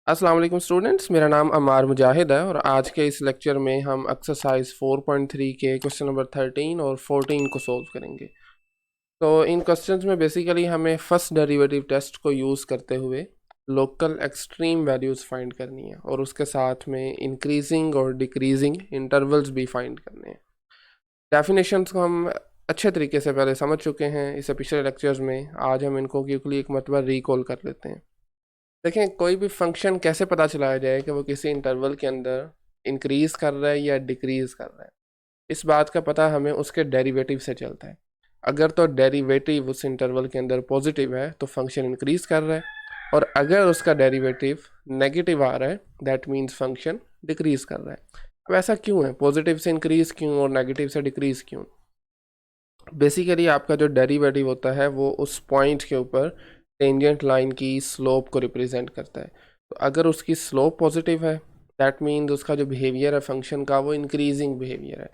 अस्सलाम वालेकुम स्टूडेंट्स, मेरा नाम अमार मुजाहिद है और आज के इस लेक्चर में हम एक्सरसाइज 4.3 के क्वेश्चन नंबर 13 और 14 को सॉल्व करेंगे। तो इन क्वेश्चंस में बेसिकली हमें फर्स्ट डेरिवेटिव टेस्ट को यूज़ करते हुए लोकल एक्सट्रीम वैल्यूज़ फाइंड करनी है और उसके साथ में इंक्रीजिंग और डिक्रीजिंग इंटरवल्स भी फाइंड करने हैं। डेफिनेशंस को हम अच्छे तरीके से पहले समझ चुके हैं इससे पिछले लेक्चर्स में। आज हम इनको क्विकली एक मरतबा रिकॉल कर लेते हैं। देखें, कोई भी फंक्शन कैसे पता चलाया जाए कि वो किसी इंटरवल के अंदर इंक्रीज़ कर रहा है या डिक्रीज़ कर रहा है। इस बात का पता हमें उसके डेरिवेटिव से चलता है। अगर तो डेरिवेटिव उस इंटरवल के अंदर पॉजिटिव है तो फंक्शन इंक्रीज़ कर रहा है, और अगर उसका डेरिवेटिव नेगेटिव आ रहा है दैट मीन्स फंक्शन डिक्रीज़ कर रहा है। अब ऐसा क्यों है? पॉजिटिव से इंक्रीज़ क्यों और नेगेटिव से डिक्रीज़ क्यों? बेसिकली आपका जो डेरिवेटिव होता है वो उस पॉइंट के ऊपर टेंजेंट लाइन की स्लोप को रिप्रेजेंट करता है। तो अगर उसकी स्लोप पॉजिटिव है दैट मीन्स उसका जो बिहेवियर है फंक्शन का वो इंक्रीजिंग बिहेवियर है।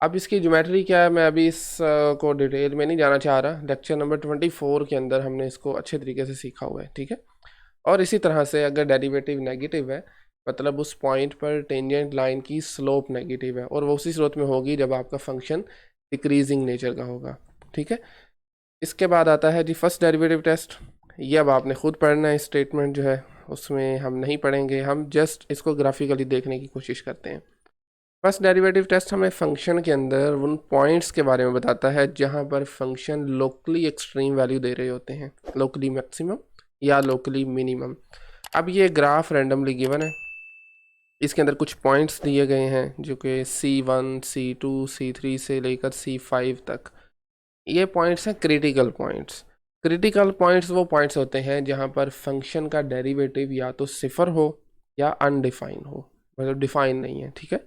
अब इसकी ज्योमेट्री क्या है मैं अभी इस को डिटेल में नहीं जाना चाह रहा। लेक्चर नंबर 24 के अंदर हमने इसको अच्छे तरीके से सीखा हुआ है, ठीक है। और इसी तरह से अगर डेरिवेटिव नेगेटिव है मतलब उस पॉइंट पर टेंजेंट लाइन की स्लोप नेगेटिव है, और वो उसी सूरत में होगी जब आपका फंक्शन डिक्रीजिंग नेचर का होगा, ठीक है। इसके बाद आता है जी फर्स्ट डेरिवेटिव टेस्ट। ये अब आपने खुद पढ़ना है, स्टेटमेंट जो है उसमें हम नहीं पढ़ेंगे, हम जस्ट इसको ग्राफिकली देखने की कोशिश करते हैं। फर्स्ट डेरिवेटिव टेस्ट हमें फंक्शन के अंदर उन पॉइंट्स के बारे में बताता है जहाँ पर फंक्शन लोकली एक्सट्रीम वैल्यू दे रहे होते हैं, लोकली मैक्सिमम या लोकली मिनिमम। अब ये ग्राफ रैंडमली गिवन है, इसके अंदर कुछ पॉइंट्स दिए गए हैं जो कि C1, C2, C3 से लेकर C5 तक। ये पॉइंट्स हैं क्रिटिकल पॉइंट्स। क्रिटिकल पॉइंट्स वो पॉइंट्स होते हैं जहाँ पर फंक्शन का डेरिवेटिव या तो सिफर हो या अनडिफाइन हो, मतलब डिफाइन नहीं है, ठीक है।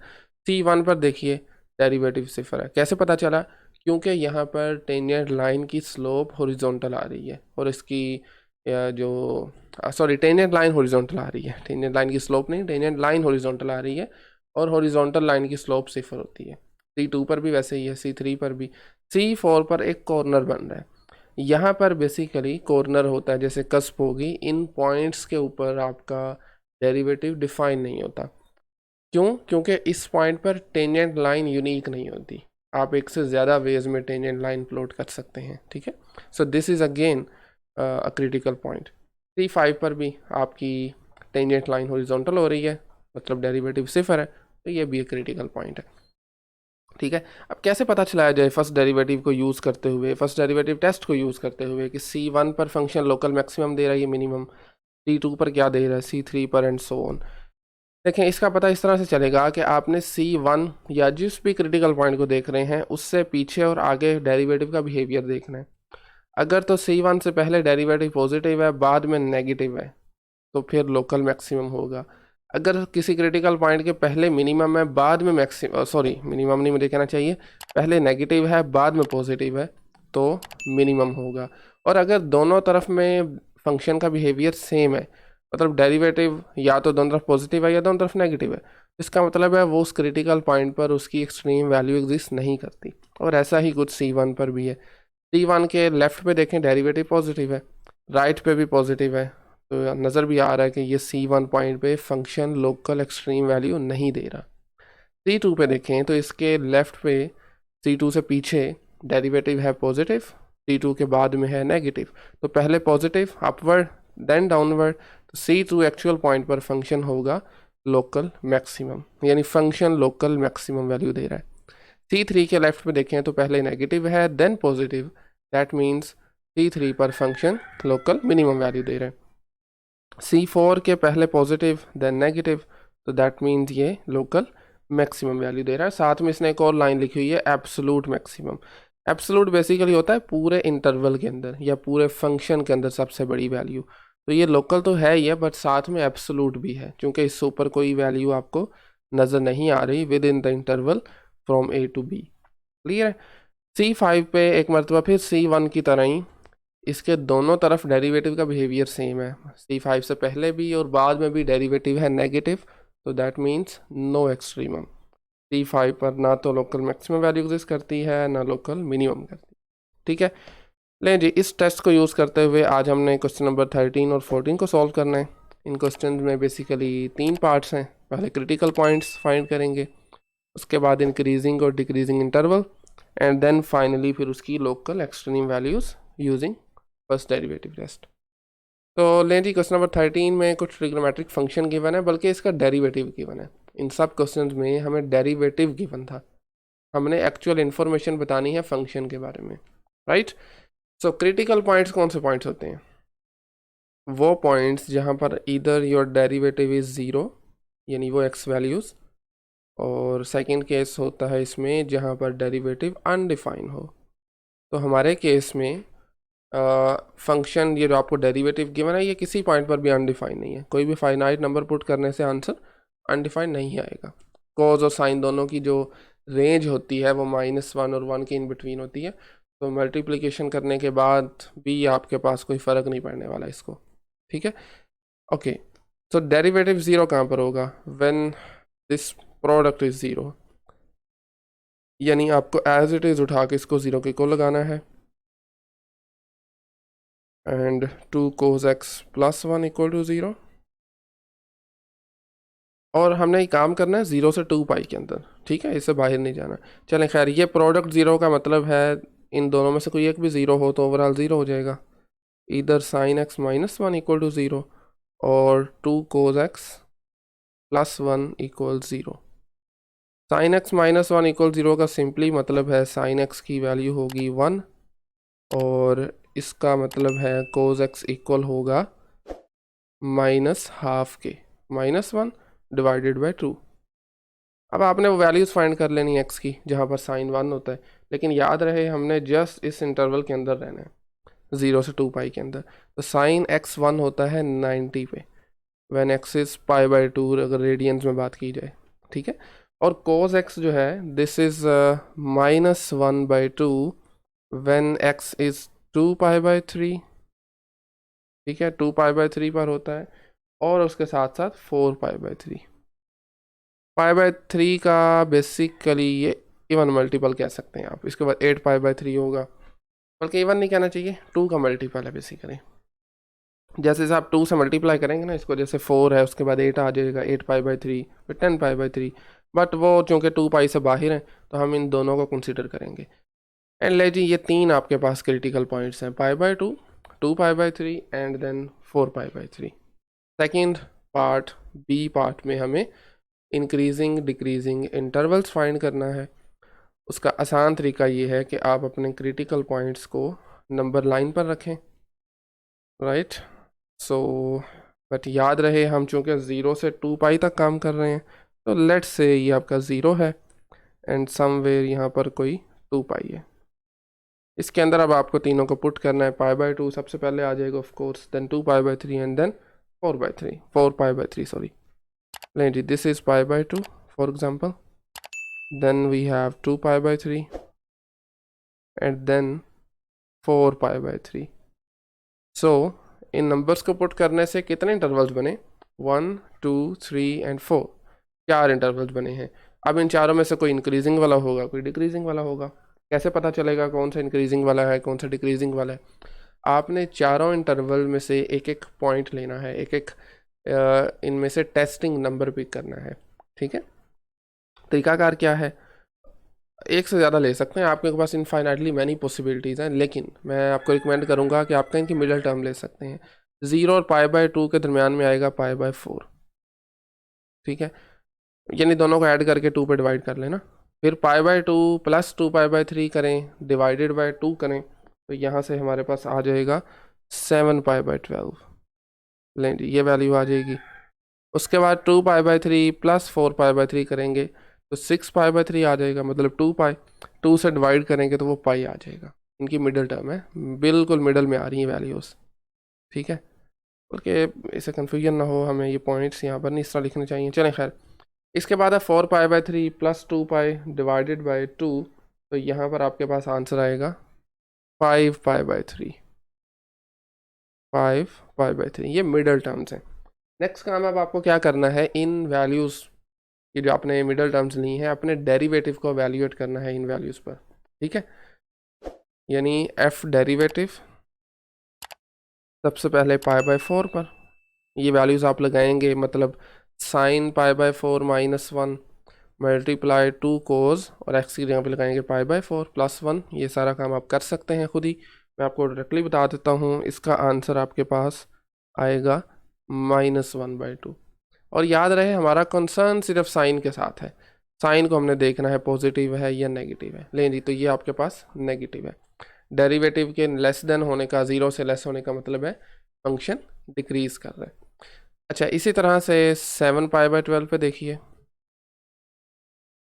C1 पर देखिए डेरिवेटिव सिफर है। कैसे पता चला? क्योंकि यहाँ पर टेंजेंट लाइन की स्लोप हॉरिजॉन्टल आ रही है और इसकी जो सॉरी टेंजेंट लाइन हॉरिजॉन्टल आ रही है, टेंजेंट लाइन की स्लोप नहीं, टेंजेंट लाइन हॉरिजॉन्टल आ रही है और हॉरिजॉन्टल लाइन की स्लोप सिफर होती है। C2 पर भी वैसे ही है, C3 पर भी। C4 पर एक कॉर्नर बन रहा है। यहाँ पर बेसिकली कॉर्नर होता है जैसे कस्प होगी, इन पॉइंट्स के ऊपर आपका डेरिवेटिव डिफाइन नहीं होता। क्यों? क्योंकि इस पॉइंट पर टेंजेंट लाइन यूनिक नहीं होती, आप एक से ज़्यादा वेज में टेंजेंट लाइन प्लॉट कर सकते हैं, ठीक है। So this is again a critical point. C5 पर भी आपकी टेंजेंट लाइन हॉरिजॉन्टल हो रही है, मतलब डेरिवेटिव सिफर है, तो ये भी एक क्रिटिकल पॉइंट है, ठीक है। अब कैसे पता चलाया जाए फर्स्ट डेरिवेटिव को यूज़ करते हुए, फर्स्ट डेरिवेटिव टेस्ट को यूज़ करते हुए कि C1 पर फंक्शन लोकल मैक्सिमम दे रहा है, मिनिमम C2 पर क्या दे रहा है, C3 पर एंड सो ऑन। देखें, इसका पता इस तरह से चलेगा कि आपने C1 या जिस भी क्रिटिकल पॉइंट को देख रहे हैं उससे पीछे और आगे डेरिवेटिव का बिहेवियर देखना है। अगर तो C1 से पहले डेरिवेटिव पॉजिटिव है बाद में नेगेटिव है तो फिर लोकल मैक्सिमम होगा। अगर किसी क्रिटिकल पॉइंट के पहले मिनिमम है बाद में मैक्सिमम, सॉरी मिनिमम नहीं मुझे कहना चाहिए, पहले नेगेटिव है बाद में पॉजिटिव है तो मिनिमम होगा। और अगर दोनों तरफ में फंक्शन का बिहेवियर सेम है, मतलब डेरिवेटिव या तो दोनों तरफ पॉजिटिव है या दोनों तरफ नेगेटिव है, इसका मतलब है वो उस क्रिटिकल पॉइंट पर उसकी एक्सट्रीम वैल्यू एग्जिस्ट नहीं करती। और ऐसा ही कुछ C1 पर भी है। C1 के लेफ्ट पे देखें डेरिवेटिव पॉजिटिव है, राइट पे भी पॉजिटिव है, तो नज़र भी आ रहा है कि ये C1 पॉइंट पे फंक्शन लोकल एक्सट्रीम वैल्यू नहीं दे रहा। C2 पे देखें तो इसके लेफ्ट पे C2 से पीछे डेरिवेटिव है पॉजिटिव, C2 के बाद में है नेगेटिव, तो पहले पॉजिटिव अपवर्ड देन डाउनवर्ड, तो C2 एक्चुअल पॉइंट पर फंक्शन होगा लोकल मैक्सिमम, यानी फंक्शन लोकल मैक्सिमम वैल्यू दे रहा है। C3 के लेफ्ट पे देखें तो पहले नेगेटिव है then positive, that means C3 पर फंक्शन लोकल मिनिमम वैल्यू दे रहा है। C4 के पहले पॉजिटिव देन नेगेटिव, तो दैट मीन्स ये लोकल मैक्सिमम वैल्यू दे रहा है। साथ में इसने एक और लाइन लिखी हुई है एब्सोलूट मैक्सिमम। एब्सोलूट बेसिकली होता है पूरे इंटरवल के अंदर या पूरे फंक्शन के अंदर सबसे बड़ी वैल्यू। तो ये लोकल तो है ही है बट साथ में एब्सोलूट भी है, क्योंकि इससे ऊपर कोई वैल्यू आपको नज़र नहीं आ रही with in the interval from A to B। Clear है? C5 पे एक मरतबा फिर C1 की तरह ही इसके दोनों तरफ डेरिवेटिव का बिहेवियर सेम है। C5 से पहले भी और बाद में भी डेरिवेटिव है नेगेटिव, तो that means no extremum. C5 पर ना तो लोकल मैक्सिमम वैल्यू एग्जिस्ट करती है ना लोकल मिनिमम करती है, ठीक है। लें जी, इस टेस्ट को यूज़ करते हुए आज हमने क्वेश्चन नंबर 13 और 14 को सॉल्व करना है। इन क्वेश्चन में बेसिकली 3 पार्ट्स हैं। पहले क्रिटिकल पॉइंट्स फाइंड करेंगे, उसके बाद इंक्रीजिंग और decreasing interval, and then finally फिर उसकी local extreme values using first derivative test. तो लें जी, क्वेश्चन नंबर 13 में कुछ ट्रिग्नोमेट्रिक फंक्शन गिवन है, बल्कि इसका डेरिवेटिव गिवन है। इन सब क्वेश्चंस में हमें डेरिवेटिव गिवन था, हमने एक्चुअल इन्फॉर्मेशन बतानी है फंक्शन के बारे में, राइट। सो क्रिटिकल पॉइंट्स कौन से पॉइंट्स होते हैं? वो पॉइंट्स जहाँ पर इधर योर डेरिवेटिव इज़ ज़ीरो, यानी वो एक्स वैल्यूज़, और सेकंड केस होता है इसमें जहाँ पर डेरिवेटिव अनडिफाइन हो। तो हमारे केस में फंक्शन ये जो आपको डेरिवेटिव गिवन है, ये किसी पॉइंट पर भी अनडिफाइन नहीं है। कोई भी फाइनाइट नंबर पुट करने से आंसर अनडिफाइन नहीं आएगा। कॉज और साइन दोनों की जो रेंज होती है वो -1 और 1 के इन बिटवीन होती है। तो मल्टीप्लिकेशन करने के बाद भी आपके पास कोई फ़र्क नहीं पड़ने वाला इसको, ठीक है। ओके, तो डेरिवेटिव ज़ीरो कहाँ पर होगा? When this product is zero, यानी आपको एज इट इज़ उठा के इसको ज़ीरो के को लगाना है, एंड 2 cos x + 1 = 0। और हमने ये काम करना है 0 से 2 पाई के अंदर, ठीक है, इससे बाहर नहीं जाना। चलें खैर, ये प्रोडक्ट ज़ीरो का मतलब है इन दोनों में से कोई एक भी ज़ीरो हो तो ओवरऑल ज़ीरो हो जाएगा। इधर sin x - 1 = 0 और 2 cos x + 1 = 0। sin x - 1 = 0 का सिंपली मतलब है sin x की वैल्यू होगी 1, और इसका मतलब है cos x इक्वल होगा -½ के -1 डिवाइडेड बाई 2। अब आपने वो वैल्यूज़ फाइंड कर लेनी x की जहाँ पर sin 1 होता है, लेकिन याद रहे हमने जस्ट इस इंटरवल के अंदर रहना है, 0 से 2 पाई के अंदर। तो sin x 1 होता है 90 पे, व्हेन x इज़ π/2 अगर रेडियंस में बात की जाए, ठीक है। और cos x जो है this is -1/2 when x is 2π/3, ठीक है, 2π/3 पर होता है, और उसके साथ साथ 4π/3। π/3 का बेसिकली ये इवन मल्टीपल कह सकते हैं आप। इसके बाद 8π/3 होगा, बल्कि इवन नहीं कहना चाहिए, 2 का मल्टीपल है बेसिकली। जैसे जैसे आप 2 से मल्टीप्लाई करेंगे ना इसको, जैसे 4 है उसके बाद 8 आ जाएगा, 8π/3 फिर 10π/3, बट वो चूँकि 2 पाई से बाहर हैं तो हम इन दोनों को कंसिडर करेंगे। एंड ले जी, ये 3 आपके पास क्रिटिकल पॉइंट्स हैं, π/2, 2π/3 and then 4π/3। Second part, B part में हमें इंक्रीजिंग डिक्रीजिंग इंटरवल्स फाइंड करना है। उसका आसान तरीका ये है कि आप अपने क्रिटिकल पॉइंट्स को नंबर लाइन पर रखें, राइट। सो बट याद रहे हम चूँकि 0 से 2 पाई तक काम कर रहे हैं, तो लेट्स से ये आपका 0 है एंड समवेयर यहाँ पर कोई 2 पाई है। इसके अंदर अब आपको तीनों को पुट करना है। π/2 सबसे पहले आ जाएगा of course, then 2π/3 and then 4π/3 sorry. लें जी, this is π/2 for example, then we have 2π/3 and then 4π/3। So इन नंबर्स को पुट करने से कितने इंटरवल्स बने? 1 2 3 एंड 4, 4 इंटरवल्स बने हैं। अब इन चारों में से कोई इंक्रीजिंग वाला होगा, कोई डिक्रीजिंग वाला होगा। कैसे पता चलेगा कौन सा इंक्रीजिंग वाला है कौन सा डिक्रीजिंग वाला है? आपने चारों इंटरवल में से एक एक पॉइंट लेना है, एक एक इनमें से टेस्टिंग नंबर पिक करना है, ठीक है। तरीकाकार क्या है? एक से ज़्यादा ले सकते हैं, आपके पास इनफाइनाइटली मैनी पॉसिबिलिटीज़ हैं, लेकिन मैं आपको रिकमेंड करूँगा कि आप कहीं की मिडल टर्म ले सकते हैं। 0 और π/2 के दरमियान में आएगा π/4, ठीक है, यानी दोनों को ऐड करके 2 पे डिवाइड कर लेना। फिर π/2 + 2π/3 करें, डिवाइडेड बाय 2 करें, तो यहाँ से हमारे पास आ जाएगा 7π/12। लें जी, ये वैल्यू आ जाएगी। उसके बाद 2π/3 + 4π/3 करेंगे तो 6π/3 आ जाएगा, मतलब 2 पाई। 2 से डिवाइड करेंगे तो वो पाई आ जाएगा। इनकी मिडल टर्म है, बिल्कुल मिडल में आ रही हैं वैल्यूज़, ठीक है, बल्कि इसे कन्फ्यूजन ना हो, हमें ये पॉइंट्स यहाँ पर नहीं इस तरह लिखने चाहिए। चलें खैर, इसके बाद है 4π/3 + 2 पाई डिवाइडेड बाई 2, तो यहाँ पर आपके पास आंसर आएगा 5π/3। 5π/3 ये मिडल टर्म्स हैं। नेक्स्ट काम अब आपको क्या करना है, इन वैल्यूज़ की जो आपने मिडल टर्म्स ली हैं, अपने डेरिवेटिव को वैल्यूएट करना है इन वैल्यूज़ पर, ठीक है। यानी f डेरिवेटिव सबसे पहले π/4 पर, ये वैल्यूज़ आप लगाएंगे, मतलब साइन पाई बाय 4 -1 मल्टीप्लाई 2 कोस, और एक्स की जगह पे लगाएंगे पाई बाय 4 +1। ये सारा काम आप कर सकते हैं खुद ही। मैं आपको डायरेक्टली बता देता हूँ, इसका आंसर आपके पास आएगा -1/2। और याद रहे हमारा कंसर्न सिर्फ साइन के साथ है, साइन को हमने देखना है पॉजिटिव है या नेगेटिव है। लें जी, तो ये आपके पास नेगेटिव है। डेरिवेटिव के लेस देन होने का, 0 से लेस होने का मतलब है फंक्शन डिक्रीज कर रहा है। अच्छा, इसी तरह से 7π/12 पे देखिए,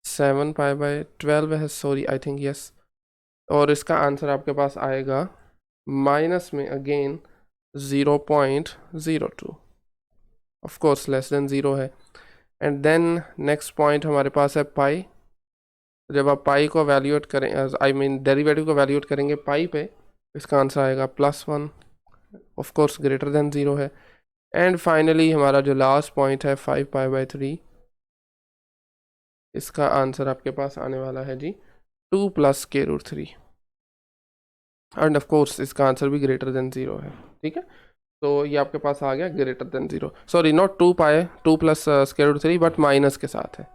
7π/12 है, सॉरी आई थिंक यस, और इसका आंसर आपके पास आएगा माइनस में again 0.02, of course less than 0 है। एंड देन नेक्स्ट पॉइंट हमारे पास है पाई। जब आप पाई को वैल्यूएट करें, आई मीन डेरिवेटिव को वैल्यूएट करेंगे पाई पे, इसका आंसर आएगा +1, ऑफ कोर्स ग्रेटर देन 0 है। एंड फाइनली हमारा जो लास्ट पॉइंट है 5π/3, इसका आंसर आपके पास आने वाला है जी 2 + k√3, एंड ऑफ कोर्स इसका आंसर भी ग्रेटर देन 0 है। ठीक है, तो ये आपके पास आ गया greater than 0, sorry not 2 + k√3 but minus के साथ है,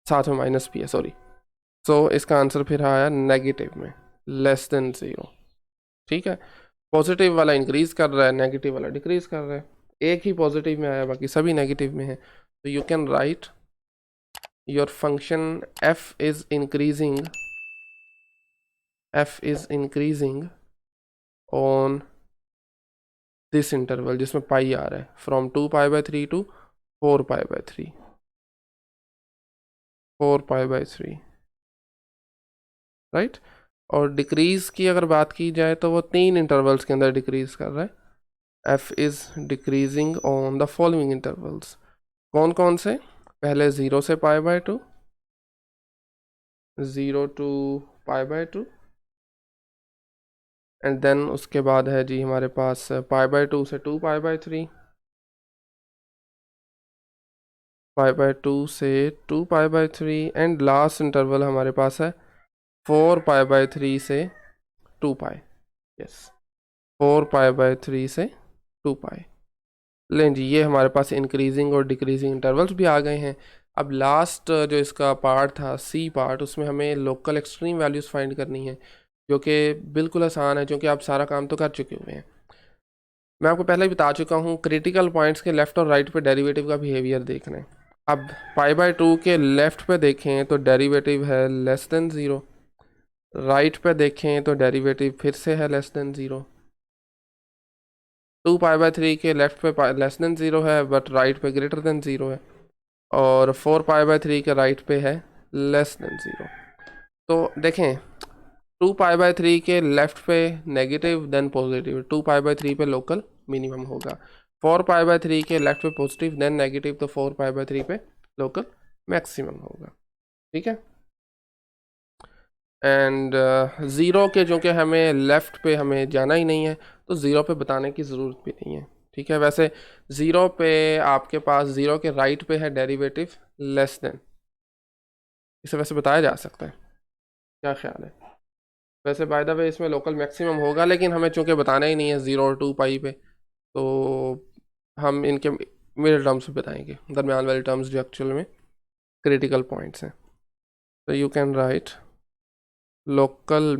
साथ में माइनस भी है, सॉरी। सो इसका आंसर फिर आया नेगेटिव में, लेस देन 0। ठीक है, पॉजिटिव वाला इंक्रीज कर रहा है, नेगेटिव वाला डिक्रीज कर रहा है। एक ही पॉजिटिव में आया, बाकी सभी नेगेटिव में है। तो you can right your function f is increasing on this interval जिसमें पाई आ रहा है, फ्रॉम 2π/3 टू 4π/3, 4π/3, राइट। और डिक्रीज की अगर बात की जाए तो वो 3 इंटरवल्स के अंदर डिक्रीज कर रहा है। f is decreasing on the following intervals, कौन कौन से? पहले 0 से π/2, 0 to π/2, एंड देन उसके बाद है जी हमारे पास π/2 से 2π/3, π/2 से 2π/3, एंड लास्ट इंटरवल हमारे पास है 4π/3 से 2π, यस 4π/3 से 2π। लें जी, ये हमारे पास इंक्रीजिंग और डिक्रीजिंग इंटरवल्स भी आ गए हैं। अब लास्ट जो इसका पार्ट था, सी पार्ट, उसमें हमें लोकल एक्सट्रीम वैल्यूज़ फाइंड करनी है, जो कि बिल्कुल आसान है क्योंकि आप सारा काम तो कर चुके हुए हैं। मैं आपको पहले ही बता चुका हूँ, क्रिटिकल पॉइंट्स के लेफ़्ट और राइट पे डेरिवेटिव का बिहेवियर देखना है। अब π/2 के लेफ़्ट पे देखें तो डेरिवेटिव है लेस देन 0, राइट पे देखें तो डेरिवेटिव फिर से है लेस देन 0। 2π/3 के लेफ़्ट पे लेस देन 0 है बट राइट पे ग्रेटर देन 0 है, और 4π/3 के राइट पे है लेस देन 0। तो देखें, 2π/3 के लेफ़्ट पे नेगेटिव देन पॉजिटिव, 2π/3 पे लोकल मिनिमम होगा। 4π/3 के लेफ़्ट पे पॉजिटिव देन नेगेटिव, तो 4π/3 पे लोकल मैक्सिमम होगा। ठीक है, एंड 0 के जो कि हमें लेफ़्ट पे हमें जाना ही नहीं है, तो 0 पे बताने की ज़रूरत भी नहीं है। ठीक है, वैसे 0 पे आपके पास 0 के राइट पे है डेरिवेटिव लेस देन, इसे वैसे बताया जा सकता है, क्या ख्याल है? वैसे बाय द वे इसमें लोकल मैक्सिमम होगा, लेकिन हमें चूंकि बताना ही नहीं है 0 और 2π पे, तो हम इनके मिडिल टर्म्स बताएंगे, दरमियान वाले टर्म्स जो एक्चुअल में क्रिटिकल पॉइंट्स हैं। तो you can write local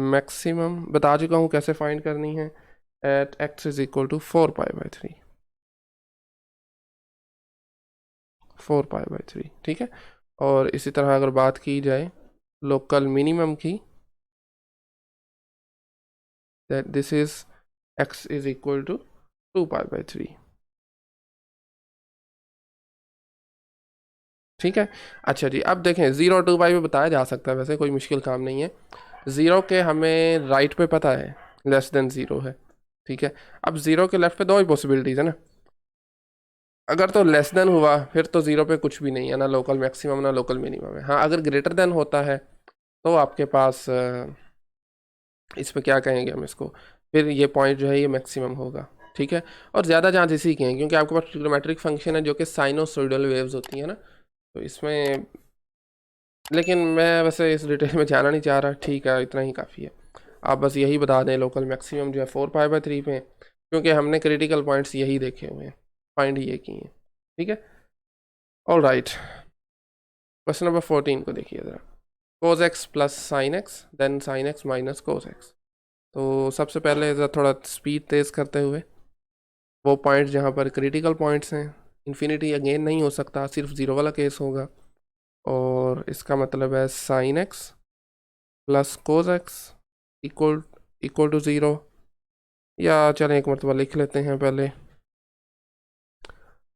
maximum बता चुका हूँ कैसे फाइंड करनी है, at x is equal to 4π/3, 4π/3। ठीक है, और इसी तरह अगर बात की जाए लोकल मिनिमम की, that this is x is equal to 2π/3। ठीक है, अच्छा जी, अब देखें 0 और 2π पे बताया जा सकता है, वैसे कोई मुश्किल काम नहीं है। 0 के हमें राइट पे पता है लेस देन 0 है। ठीक है, अब 0 के लेफ्ट पे दो ही पॉसिबिलिटीज़ है ना, अगर तो लेस देन हुआ फिर तो 0 पे कुछ भी नहीं है, ना लोकल मैक्सिमम ना लोकल मिनिमम है। हाँ, अगर ग्रेटर देन होता है तो आपके पास इस पर क्या कहेंगे हम इसको, फिर ये पॉइंट जो है ये मैक्सिमम होगा। ठीक है, और ज़्यादा चांस इसी के हैं क्योंकि आपके पास ट्रिग्नोमेट्रिक फंक्शन है जो कि साइनोसॉइडल वेव्स होती है ना, तो इसमें, लेकिन मैं वैसे इस डिटेल में जाना नहीं चाह रहा। ठीक है, इतना ही काफ़ी है। आप बस यही बता दें लोकल मैक्सिमम जो है 4π/3 पे है, क्योंकि हमने क्रिटिकल पॉइंट्स यही देखे हुए हैं, फाइंड ये किए हैं। ठीक है, ऑल राइट। क्वेश्चन नंबर 14 को देखिए ज़रा। cos x plus sine x then sine x minus cos x। तो सबसे पहले ज़रा थोड़ा स्पीड तेज़ करते हुए, वो पॉइंट्स जहाँ पर क्रिटिकल पॉइंट्स हैं, इन्फिनिटी अगेन नहीं हो सकता, सिर्फ ज़ीरो वाला केस होगा। और इसका मतलब है sine x plus cos x equal equal to zero, या चलें एक मरतबा लिख लेते हैं पहले,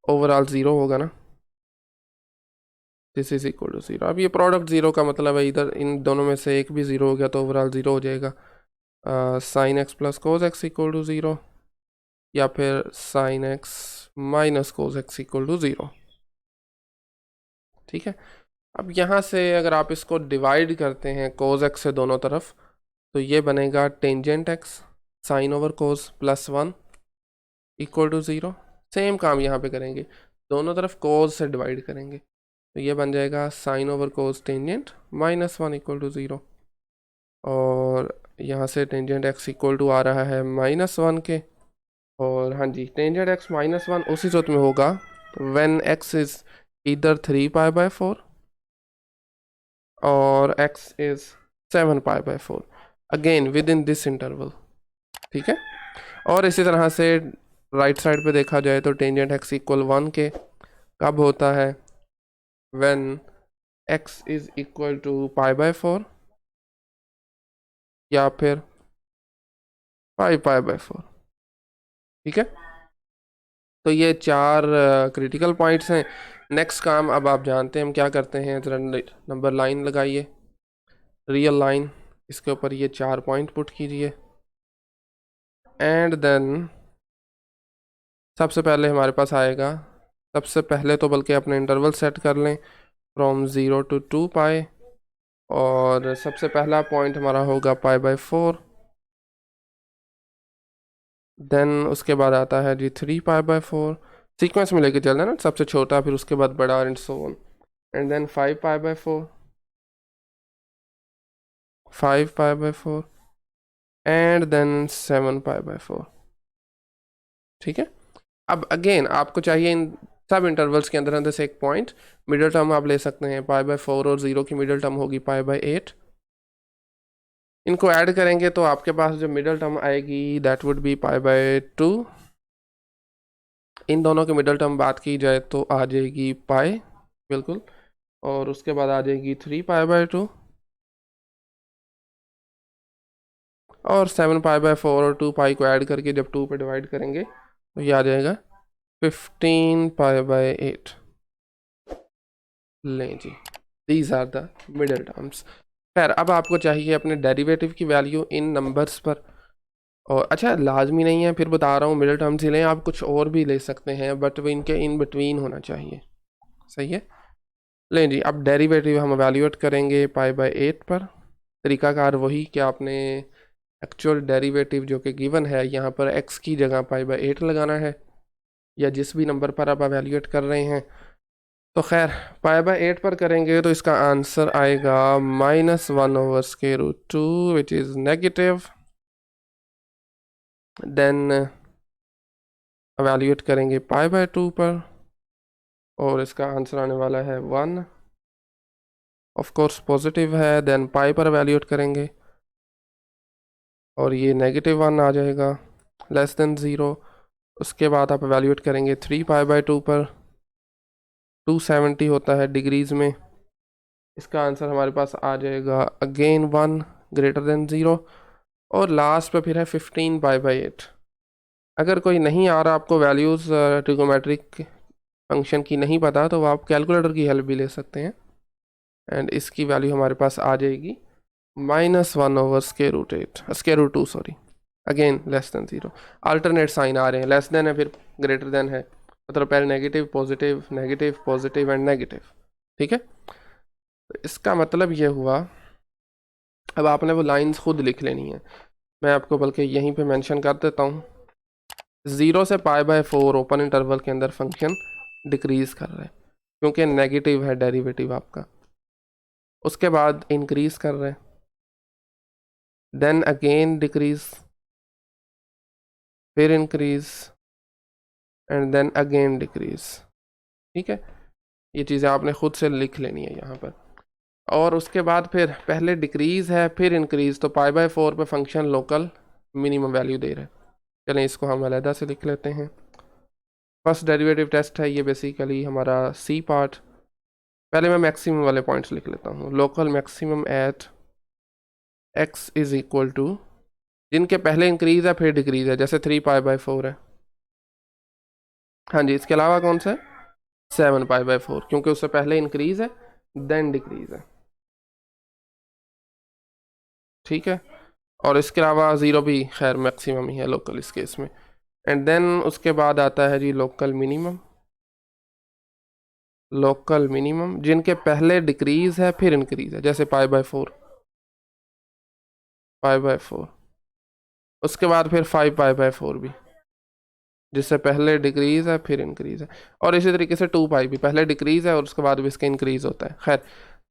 ओवरऑल ज़ीरो होगा ना, this is equal to zero. अब ये प्रोडक्ट ज़ीरो का मतलब है इधर इन दोनों में से एक भी ज़ीरो हो गया तो ओवरऑल ज़ीरो हो जाएगा। Sine x plus cos x equal to zero, या फिर sine x minus cos x equal to zero. ठीक है, अब यहाँ से अगर आप इसको डिवाइड करते हैं कोस एक्स से दोनों तरफ, तो ये बनेगा tangent x sine over cos plus 1 equal to zero. Same काम यहाँ पे करेंगे, दोनों तरफ कोस से डिवाइड करेंगे, तो ये बन जाएगा sine over cos tangent -1 equal to zero. और यहाँ से टेंजेंट एक्स इक्वल टू आ रहा है -1 के, और हाँ जी टेंजेंट एक्स -1 उसी सूरत में होगा व्हेन एक्स इज़ इधर 3π/4 और x is 7π/4, again with in this interval. ठीक है, और इसी तरह से राइट साइड पे देखा जाए तो टेंजेंट x इक्वल 1 के कब होता है, when x is equal to π/4 या फिर 5π/4। ठीक है, तो ये चार क्रिटिकल पॉइंट्स हैं। नेक्स्ट काम अब आप जानते हैं हम क्या करते हैं, जरा नंबर लाइन लगाइए, रियल लाइन, इसके ऊपर ये 4 पॉइंट पुट कीजिए, एंड देन सबसे पहले हमारे पास आएगा, सबसे पहले तो बल्कि अपने इंटरवल सेट कर लें फ्रॉम 0 to 2π, और सबसे पहला पॉइंट हमारा होगा π/4, देन उसके बाद आता है जी 3π/4, सीक्वेंस में लेके चलना ना, सबसे छोटा फिर उसके बाद बड़ा and so on, and then 5π/4, 5π/4 and then 7π/4। ठीक है, अब अगेन आपको चाहिए इन सब इंटरवल्स के अंदर अंदर से एक पॉइंट, मिडिल टर्म आप ले सकते हैं, π/4 और 0 की मिडिल टर्म होगी π/8। इनको ऐड करेंगे तो आपके पास जो मिडिल टर्म आएगी दैट वुड बी π/2। इन दोनों की मिडिल टर्म बात की जाए तो आ जाएगी पाई, बिल्कुल, और उसके बाद आ जाएगी 3π/2, और 7π/4 और 2π को ऐड करके जब 2 पे डिवाइड करेंगे तो ये आ जाएगा 15π/8। लें जी, these are the middle terms. खैर अब आपको चाहिए अपने डेरिवेटिव की वैल्यू इन नंबर्स पर, और अच्छा लाजमी नहीं है, फिर बता रहा हूँ मिडिल टर्म्स ही लें, आप कुछ और भी ले सकते हैं, बट वो इनके इन बिटवीन होना चाहिए। सही है, लें जी, अब डेरिवेटिव हम एवेल्यूएट करेंगे π/8 पर। तरीकाकार वही कि आपने एक्चुअल डेरिवेटिव जो कि गिवन है यहाँ पर x की जगह π/8 लगाना है, या जिस भी नंबर पर आप एवेल्यूएट कर रहे हैं। तो खैर π/8 पर करेंगे तो इसका आंसर आएगा -1/√2 which is negative. Then evaluate करेंगे π/2 पर, और इसका आंसर आने वाला है 1, ऑफ कोर्स पॉजिटिव है। देन पाई पर एवेल्यूएट करेंगे और ये -1 आ जाएगा, लेस देन 0। उसके बाद आप एवेल्यूएट करेंगे 3π/2 पर, 270 होता है डिग्रीज़ में, इसका आंसर हमारे पास आ जाएगा अगेन 1 ग्रेटर देन 0। और लास्ट पे फिर है 15π/8। अगर कोई नहीं आ रहा आपको वैल्यूज़ ट्रिगोमेट्रिक फंक्शन की नहीं पता, तो आप कैलकुलेटर की हेल्प भी ले सकते हैं, एंड इसकी वैल्यू हमारे पास आ जाएगी -1/√2, sorry, again less than 0। Alternate sign आ रहे हैं, लेस देन है फिर ग्रेटर देन है, मतलब पहले नेगेटिव पॉजिटिव एंड नेगेटिव। ठीक है, तो इसका मतलब ये हुआ, अब आपने वो लाइंस खुद लिख लेनी है, मैं आपको बल्कि यहीं पे मेंशन कर देता हूँ। 0 से π/4 ओपन इंटरवल के अंदर फंक्शन डिक्रीज़ कर रहा है क्योंकि नेगेटिव है डेरिवेटिव आपका, उसके बाद इंक्रीज़ कर रहे हैं, देन अगेन डिक्रीज, फिर increase and then again decrease. ठीक है, ये चीज़ें आपने खुद से लिख लेनी है यहाँ पर। और उसके बाद फिर पहले डिक्रीज है फिर इंक्रीज, तो पाई बाय 4 पे फंक्शन लोकल मिनिमम वैल्यू दे रहा है। चलें इसको हम अलहदा से लिख लेते हैं। फर्स्ट डेरिवेटिव टेस्ट है ये बेसिकली हमारा सी पार्ट। पहले मैं मैक्सिमम वाले पॉइंट्स लिख लेता हूँ। Local maximum at x is equal to, जिनके पहले इंक्रीज है फिर डिक्रीज है, जैसे 3 पाई बाय 4 है। हाँ जी, इसके अलावा कौन सा है? 7 पाई बाय 4, क्योंकि उससे पहले इंक्रीज है देन डिक्रीज है। ठीक है, और इसके अलावा 0 भी खैर मैक्सिमम ही है लोकल इस केस में। एंड देन उसके बाद आता है जी लोकल मिनिमम। लोकल मिनिमम जिनके पहले डिक्रीज है फिर इंक्रीज है, जैसे पाई बाय 4, पाई बाय 4। उसके बाद फिर 5 पाई बाय 4 भी, जिससे पहले डिक्रीज है फिर इंक्रीज है। और इसी तरीके से 2 पाई भी पहले डिक्रीज है और उसके बाद भी इसका इंक्रीज होता है। खैर,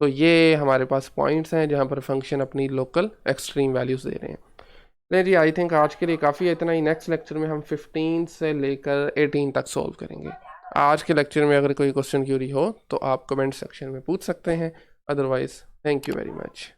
तो ये हमारे पास पॉइंट्स हैं जहाँ पर फंक्शन अपनी लोकल एक्सट्रीम वैल्यूज़ दे रहे हैं। नहीं जी, आई थिंक आज के लिए काफ़ी है इतना ही। नेक्स्ट लेक्चर में हम 15 से लेकर 18 तक सॉल्व करेंगे। आज के लेक्चर में अगर कोई क्वेश्चन क्यूरी हो तो आप कमेंट सेक्शन में पूछ सकते हैं। Otherwise thank you very much.